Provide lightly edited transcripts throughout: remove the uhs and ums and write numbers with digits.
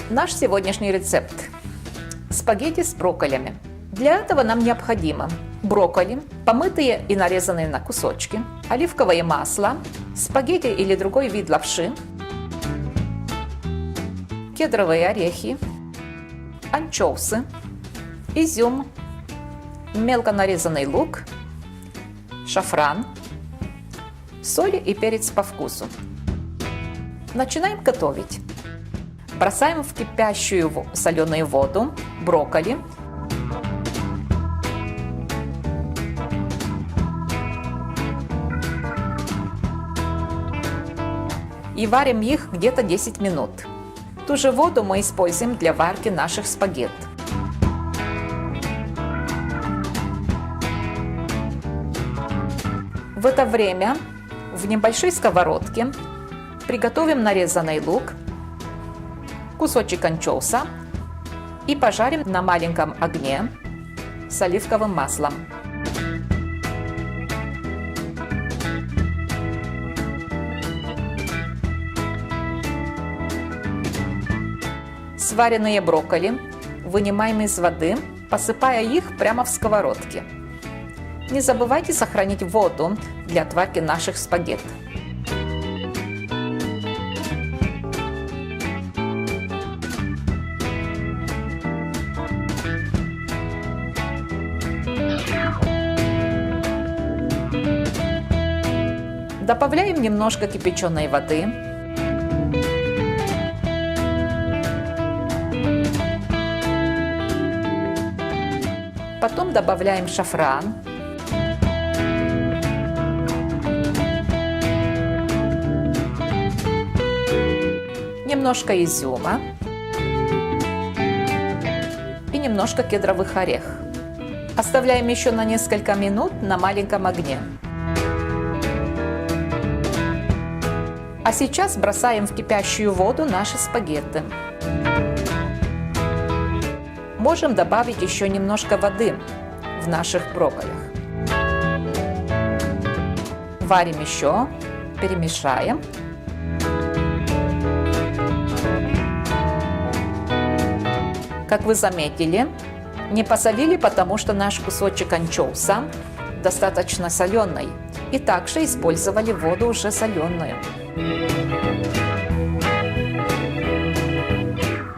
Наш сегодняшний рецепт – спагетти с брокколями. Для этого нам необходимо брокколи, помытые и нарезанные на кусочки, оливковое масло, спагетти или другой вид лапши, кедровые орехи, анчоусы, изюм, мелко нарезанный лук, шафран, соль и перец по вкусу. Начинаем готовить. Бросаем в кипящую соленую воду брокколи. И варим их где-то 10 минут. Ту же воду мы используем для варки наших спагетт. В это время в небольшой сковородке приготовим нарезанный лук, кусочек анчоуса и пожарим на маленьком огне с оливковым маслом. Сваренные брокколи вынимаем из воды, посыпая их прямо в сковородке. Не забывайте сохранить воду для отварки наших спагетт. Добавляем немножко кипяченой воды. Потом добавляем шафран. Немножко изюма и немножко кедровых орехов. Оставляем еще на несколько минут на маленьком огне. А сейчас бросаем в кипящую воду наши спагетти. Можем добавить еще немножко воды в наших брокколях. Варим еще, перемешаем. Как вы заметили, не посолили, потому что наш кусочек анчоуса достаточно соленый. И также использовали воду уже соленую.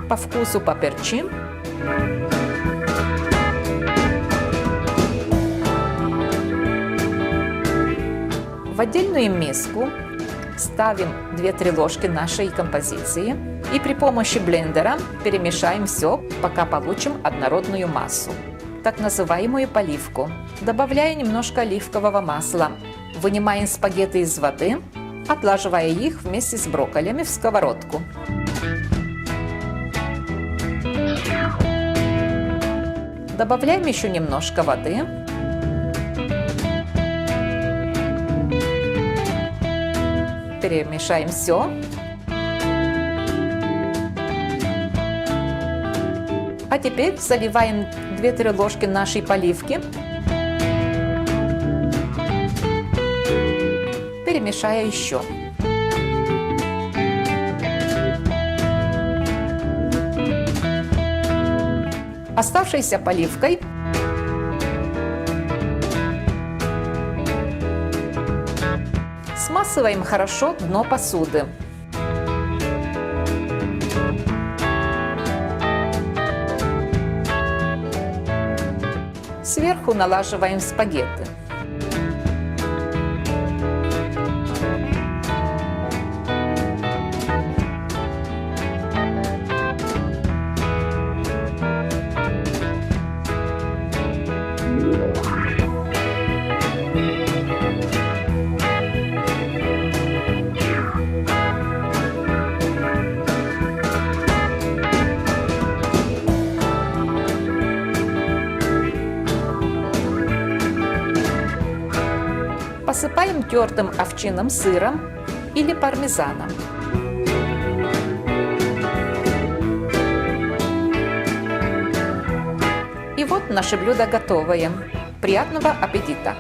По вкусу поперчим. В отдельную миску ставим 2-3 ложки нашей композиции и при помощи блендера перемешаем все, пока получим однородную массу, так называемую поливку. Добавляя немножко оливкового масла, вынимаем спагетти из воды, отлаживая их вместе с брокколями в сковородку. Добавляем еще немножко воды. Перемешаем все. А теперь заливаем 2-3 ложки нашей поливки. Перемешая еще. Оставшейся поливкой смасываем хорошо дно посуды. Сверху налаживаем спагетти. Посыпаем тертым овчинным сыром или пармезаном. И вот наше блюдо готовое. Приятного аппетита!